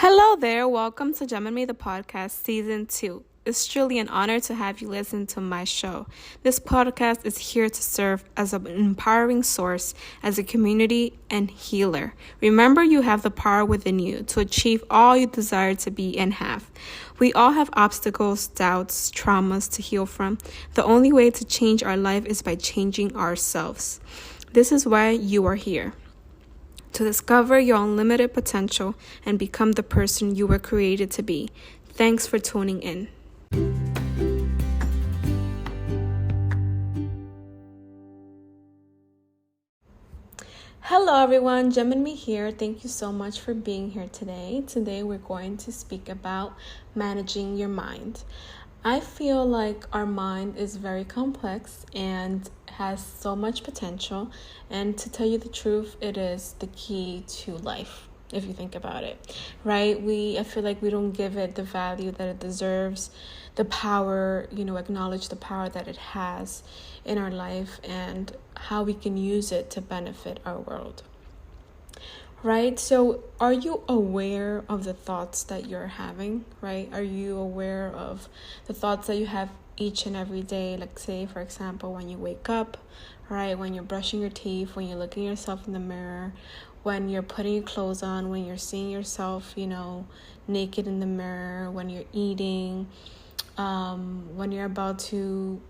Hello there, welcome to Gemini the Podcast Season 2. It's truly an honor to have you listen to my show. This podcast is here to serve as an empowering source, as a community and healer. Remember, you have the power within you to achieve all you desire to be and have. We all have obstacles, doubts, traumas to heal from. The only way to change our life is by changing ourselves. This is why you are here. To discover your unlimited potential and become the person you were created to be. Thanks for tuning in. Hello everyone, Gemini here. Thank you so much for being here today. Today we're going to speak about managing your mind. I feel like our mind is very complex and has so much potential, and to tell you the truth, it is the key to life if you think about it, right? I feel like we don't give it the value that it deserves, the power, acknowledge the power that it has in our life and how we can use it to benefit our world. Right? So are you aware of the thoughts that you're having, right? Are you aware of the thoughts that you have each and every day? Like, say, for example, when you wake up, right? When you're brushing your teeth, when you're looking at yourself in the mirror, when you're putting your clothes on, when you're seeing yourself, naked in the mirror, when you're eating, when you're about to,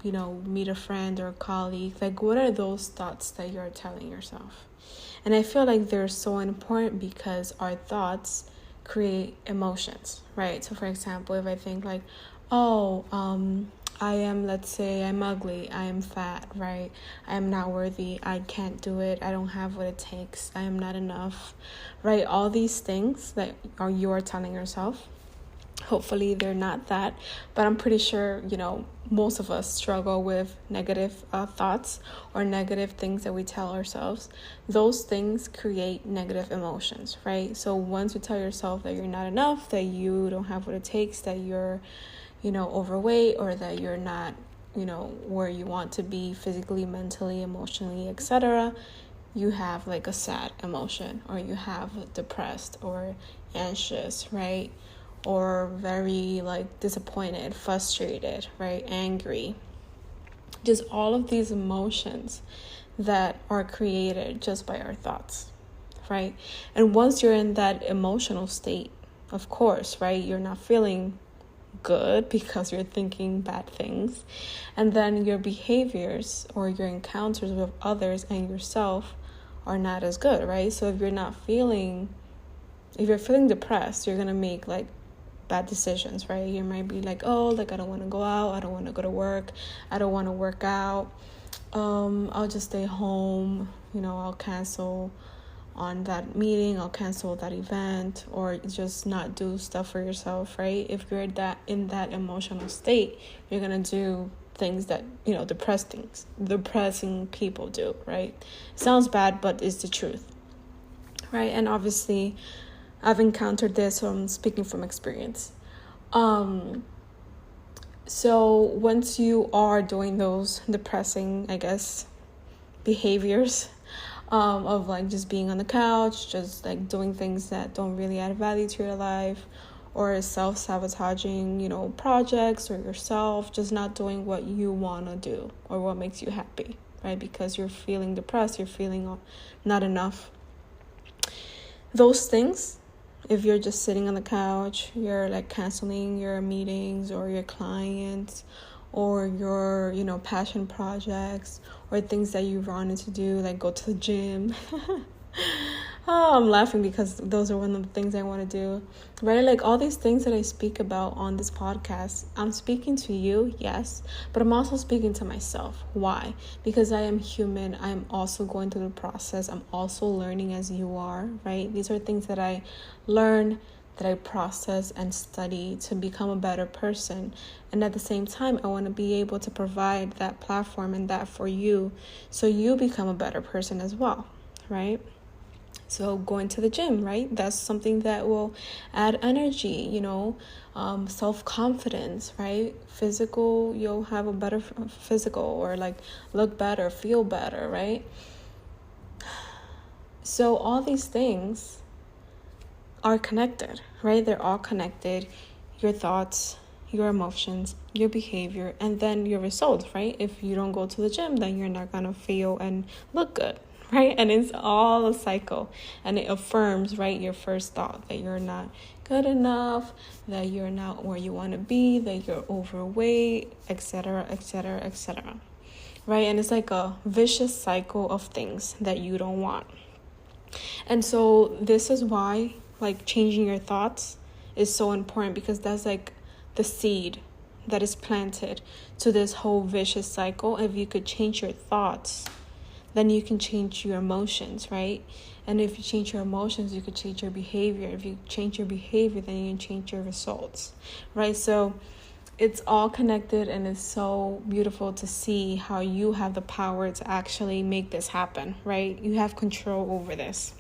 meet a friend or a colleague. Like, what are those thoughts that you're telling yourself? And I feel like they're so important because our thoughts create emotions, right? So for example, if I think like, let's say I'm ugly, I am fat, right? I am not worthy, I can't do it, I don't have what it takes, I am not enough, right? All these things that you are telling yourself. Hopefully they're not that, but I'm pretty sure, most of us struggle with negative thoughts or negative things that we tell ourselves. Those things create negative emotions, right? So once you tell yourself that you're not enough, that you don't have what it takes, that you're, overweight, or that you're not, where you want to be physically, mentally, emotionally, etc., you have like a sad emotion, or you have depressed or anxious, right? Or very disappointed, frustrated, right? Angry. Just all of these emotions that are created just by our thoughts, right? And once you're in that emotional state, of course, right, you're not feeling good because you're thinking bad things. And then your behaviors or your encounters with others and yourself are not as good, right? So if you're feeling depressed, you're going to make bad decisions, right? You might be like, I don't want to go out, I don't want to go to work, I don't want to work out, I'll just stay home, I'll cancel on that meeting, I'll cancel that event, or just not do stuff for yourself, right? If you're in that emotional state, you're gonna do things that depressing people do, right? Sounds bad, but it's the truth, right? And obviously I've encountered this, so I'm speaking from experience. So once you are doing those depressing, behaviors, of just being on the couch, just doing things that don't really add value to your life, or self-sabotaging, projects or yourself, just not doing what you want to do or what makes you happy, right? Because you're feeling depressed, you're feeling not enough. Those things, if you're just sitting on the couch, you're canceling your meetings or your clients or your, passion projects or things that you wanted to do, go to the gym. I'm laughing because those are one of the things I want to do, right? All these things that I speak about on this podcast, I'm speaking to you, yes, but I'm also speaking to myself. Why? Because I am human. I'm also going through the process. I'm also learning as you are, right? These are things that I learn, that I process and study to become a better person. And at the same time, I want to be able to provide that platform and that for you, so you become a better person as well, right? So going to the gym, right? That's something that will add energy, self-confidence, right? Physical, you'll have a better physical, or look better, feel better, right? So all these things are connected, right? They're all connected. Your thoughts, your emotions, your behavior, and then your results, right? If you don't go to the gym, then you're not gonna feel and look good, right? And it's all a cycle, and it affirms, right, your first thought that you're not good enough, that you're not where you want to be, that you're overweight, etc., etc., etc., right? And it's like a vicious cycle of things that you don't want. And so this is why, like, changing your thoughts is so important, because that's like the seed that is planted to this whole vicious cycle. If you could change your thoughts, then you can change your emotions, right? And if you change your emotions, you could change your behavior. If you change your behavior, then you can change your results, right? So it's all connected, and it's so beautiful to see how you have the power to actually make this happen, right? You have control over this.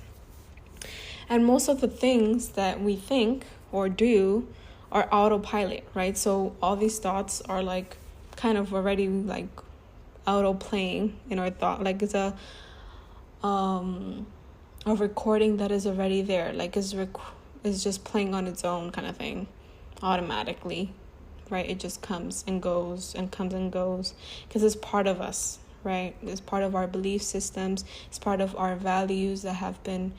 And most of the things that we think or do are autopilot, right? So all these thoughts are like kind of already like auto playing in our thought, like it's a recording that is already there, like it's just playing on its own kind of thing automatically, right? It just comes and goes and comes and goes because it's part of us, right? It's part of our belief systems. It's part of our values that have been,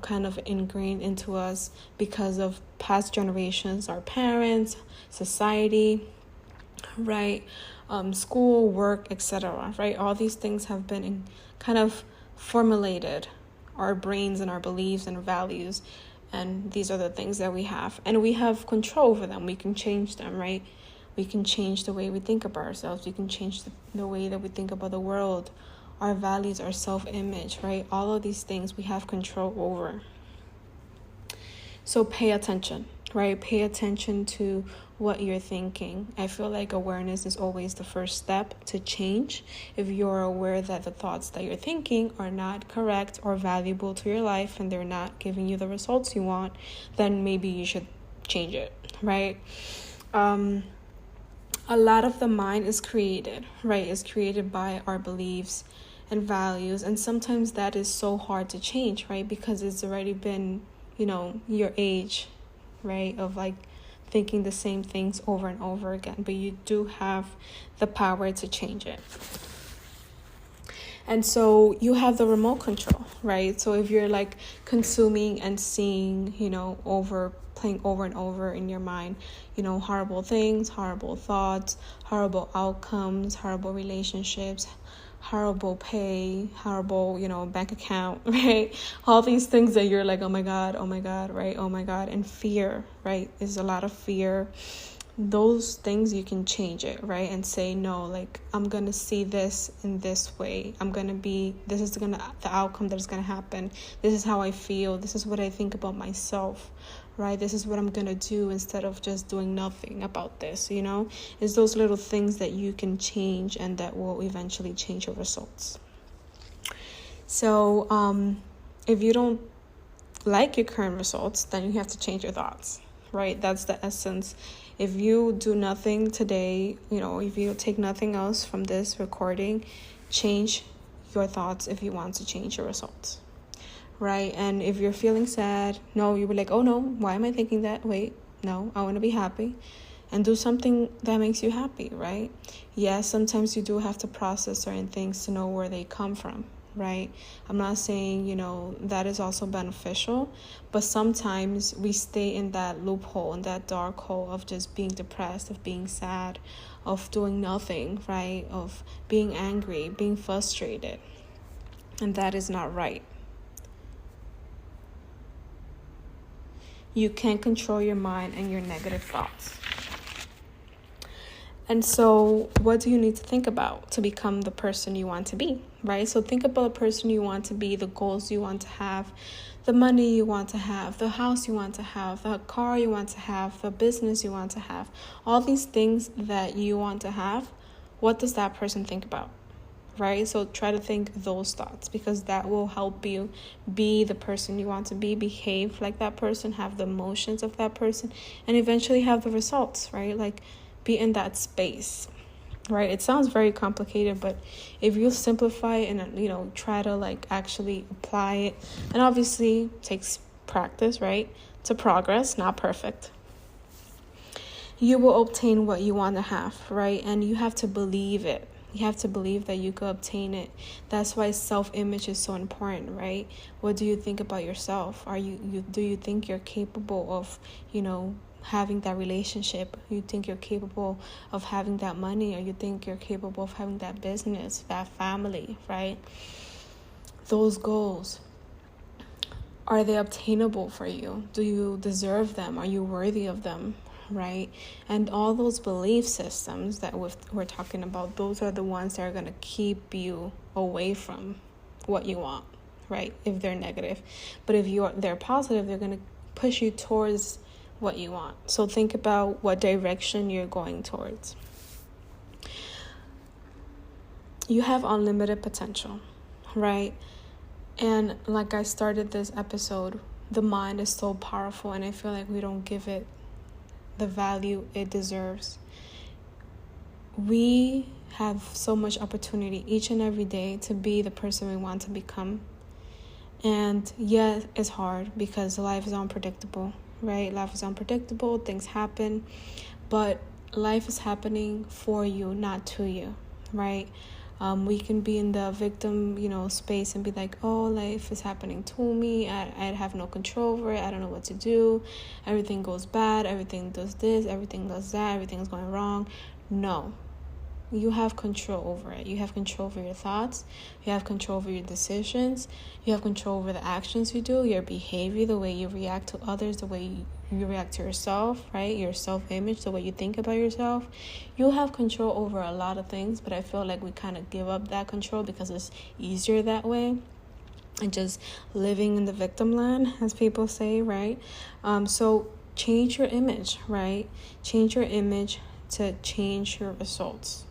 kind of ingrained into us because of past generations, our parents, society, right? School, work, etc., right? All these things have been kind of formulated our brains and our beliefs and our values, and these are the things that we have, and we have control over them. We can change them, right? We can change the way we think about ourselves. We can change the way that we think about the world, our values, our self-image, right? All of these things we have control over. So pay attention, right? Pay attention to what you're thinking. I feel like awareness is always the first step to change. If you're aware that the thoughts that you're thinking are not correct or valuable to your life and they're not giving you the results you want, then maybe you should change it, right? A lot of the mind is created, right? It's created by our beliefs and values, and sometimes that is so hard to change, right? Because it's already been, your age, right, of like thinking the same things over and over again, but you do have the power to change it. And so you have the remote control, right? So if you're like consuming and seeing, playing over and over in your mind, horrible things, horrible thoughts, horrible outcomes, horrible relationships, horrible pay, horrible, bank account, right? All these things that you're like, oh my God, right? Oh my God. And fear, right? There's a lot of fear. Those things you can change it, right? And say, no, like, I'm going to see this in this way. This is the outcome that is going to happen. This is how I feel. This is what I think about myself, right? This is what I'm going to do instead of just doing nothing about this, It's those little things that you can change and that will eventually change your results. So if you don't like your current results, then you have to change your thoughts, right? That's the essence. If you do nothing today, if you take nothing else from this recording, change your thoughts if you want to change your results, right? And if you're feeling sad, you'll be like, oh no, why am I thinking that? Wait, no, I want to be happy. And do something that makes you happy, right? Yes, sometimes you do have to process certain things to know where they come from, right? I'm not saying, that is also beneficial, but sometimes we stay in that loophole, in that dark hole of just being depressed, of being sad, of doing nothing, right? Of being angry, being frustrated. And that is not right. You can't control your mind and your negative thoughts. And so what do you need to think about to become the person you want to be, right? So think about the person you want to be, the goals you want to have, the money you want to have, the house you want to have, the car you want to have, the business you want to have, all these things that you want to have. What does that person think about, right? So try to think those thoughts, because that will help you be the person you want to be, behave like that person, have the emotions of that person, and eventually have the results, right? Like, be in that space, right? It sounds very complicated, but if you simplify it and, try to like actually apply it, and obviously takes practice, right? to progress, not perfect. You will obtain what you want to have, right? And you have to believe it. You have to believe that you could obtain it. That's why self-image is so important, right? What do you think about yourself? Do you think you're capable of, having that relationship? You think you're capable of having that money, or you think you're capable of having that business, that family, right? Those goals, are they obtainable for you? Do you deserve them? Are you worthy of them? Right? And all those belief systems that we're talking about, those are the ones that are going to keep you away from what you want, right? If they're negative. But if they're positive, they're going to push you towards what you want. So think about what direction you're going towards. You have unlimited potential, right? And like I started this episode, the mind is so powerful, and I feel like we don't give it the value it deserves. We have so much opportunity each and every day to be the person we want to become. And yeah, it's hard because life is unpredictable, right? Life is unpredictable, things happen, but life is happening for you, not to you, right? We can be in the victim, space and be like, oh, life is happening to me. I have no control over it. I don't know what to do. Everything goes bad. Everything does this. Everything does that. Everything's going wrong. No. You have control over it. You have control over your thoughts. You have control over your decisions. You have control over the actions you do, your behavior, the way you react to others, the way you react to yourself, right? Your self-image, the way you think about yourself. You have control over a lot of things, but I feel like we kind of give up that control because it's easier that way. And just living in the victim land, as people say, right? So change your image, right? Change your image to change your results.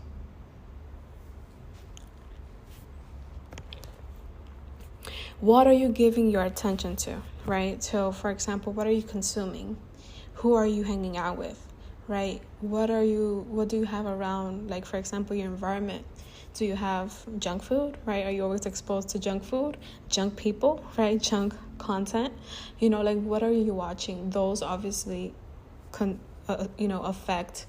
What are you giving your attention to, right? So, for example, what are you consuming? Who are you hanging out with, right? What do you have around, like, for example, your environment? Do you have junk food, right? Are you always exposed to junk food, junk people, right? Junk content, what are you watching? Those obviously affect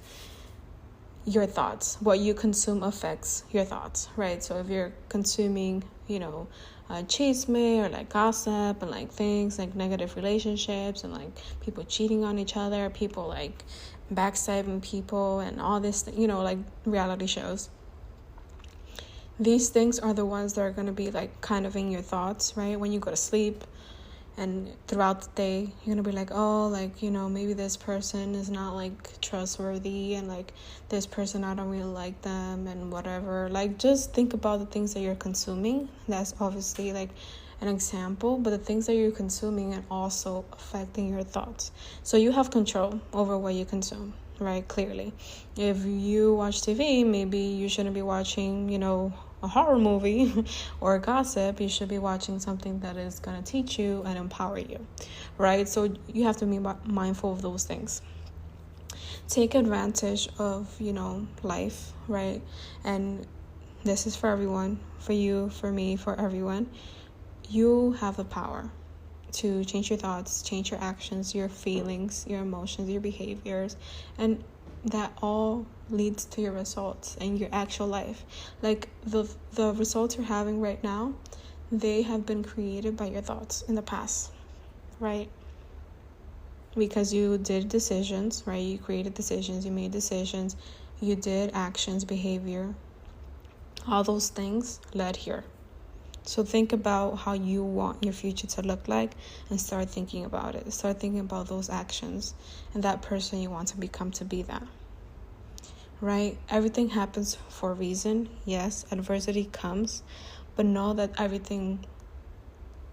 your thoughts. What you consume affects your thoughts, right? So if you're consuming, chisme or like gossip and like things like negative relationships and like people cheating on each other, people like backstabbing people and all this, like reality shows. These things are the ones that are going to be like kind of in your thoughts, right? When you go to sleep and throughout the day, you're going to be like, oh, like, maybe this person is not like trustworthy, and like this person, I don't really like them and whatever. Like, just think about the things that you're consuming. That's obviously like an example, but the things that you're consuming and also affecting your thoughts. So you have control over what you consume, right? Clearly. If you watch TV, maybe you shouldn't be watching, a horror movie or gossip. You should be watching something that is going to teach you and empower you, right? So you have to be mindful of those things. Take advantage of, life, right? And this is for everyone, for you, for me, for everyone. You have the power to change your thoughts, change your actions, your feelings, your emotions, your behaviors, and that all leads to your results and your actual life. Like the results you're having right now, they have been created by your thoughts in the past, right? Because you did decisions, right? You created decisions, you made decisions, you did actions, behavior. All those things led here. So think about how you want your future to look like and start thinking about it. Start thinking about those actions and that person you want to become to be that. Right? Everything happens for a reason. Yes, adversity comes, but know that everything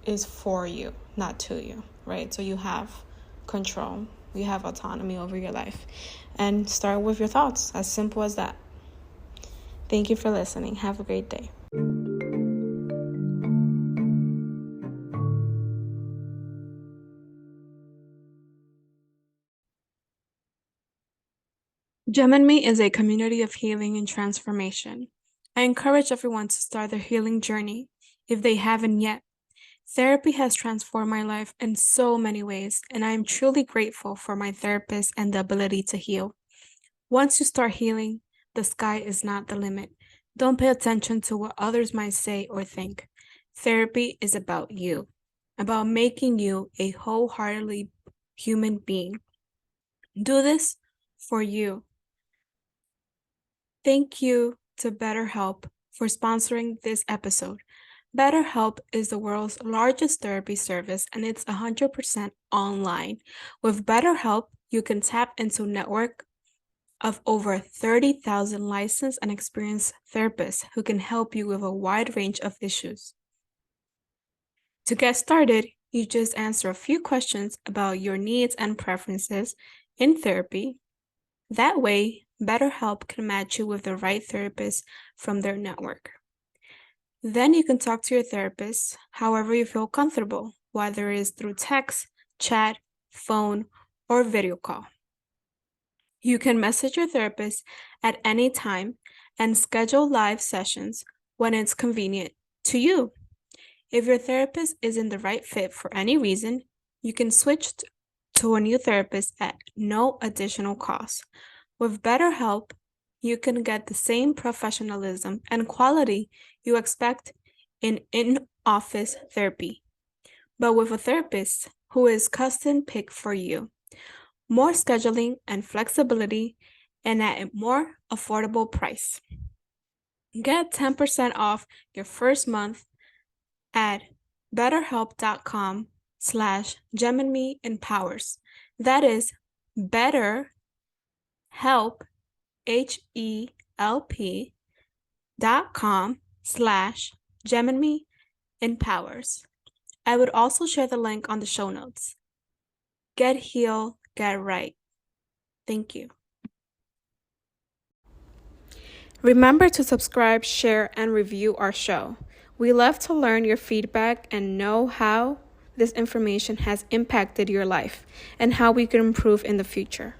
is for you, not to you, right? So you have control. You have autonomy over your life. And start with your thoughts. As simple as that. Thank you for listening. Have a great day. Gem and Me is a community of healing and transformation. I encourage everyone to start their healing journey if they haven't yet. Therapy has transformed my life in so many ways, and I am truly grateful for my therapist and the ability to heal. Once you start healing, the sky is not the limit. Don't pay attention to what others might say or think. Therapy is about you, about making you a wholeheartedly human being. Do this for you. Thank you to BetterHelp for sponsoring this episode. BetterHelp is the world's largest therapy service and it's 100% online. With BetterHelp, you can tap into a network of over 30,000 licensed and experienced therapists who can help you with a wide range of issues. To get started, you just answer a few questions about your needs and preferences in therapy. That way, BetterHelp can match you with the right therapist from their network. Then you can talk to your therapist however you feel comfortable, whether it is through text, chat, phone, or video call. You can message your therapist at any time and schedule live sessions when it's convenient to you. If your therapist isn't the right fit for any reason, you can switch to a new therapist at no additional cost. With BetterHelp, you can get the same professionalism and quality you expect in in-office therapy, but with a therapist who is custom picked for you. More scheduling and flexibility, and at a more affordable price. Get 10% off your first month at betterhelp.com/GeminiMeEmpowers. That is BetterHelp, HELP.com/GeminiMeEmpowers. I would also share the link on the show notes. Get healed, get right. Thank you. Remember to subscribe, share, and review our show. We love to learn your feedback and know how this information has impacted your life and how we can improve in the future.